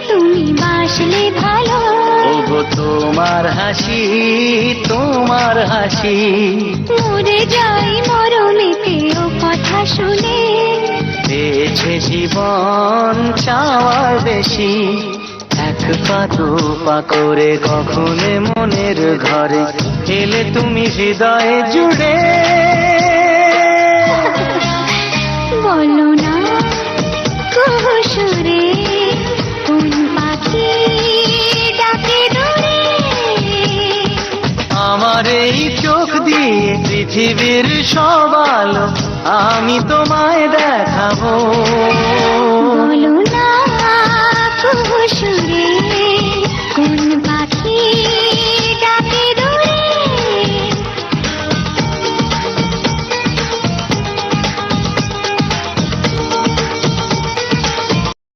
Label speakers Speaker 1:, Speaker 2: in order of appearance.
Speaker 1: তুমি বাসলে ভালো।
Speaker 2: ওগো তোমার হাসি, তোমার হাসি,
Speaker 1: মরে যাই মরণেতে ও কথা শুনে।
Speaker 2: পেয়েছে জীবন চাওয়ার বেশি, এক পা দু পা করে কখনো মনের ঘরে এলে তুমি হৃদয়ে জুড়ে।
Speaker 1: বলো না কুহুসুরে কোন পাখি ডাকে দূরে।
Speaker 2: আমার এই চোখ দিয়ে পৃথিবীর সব আলো আমি তোমায় দেখাবো।
Speaker 1: বলো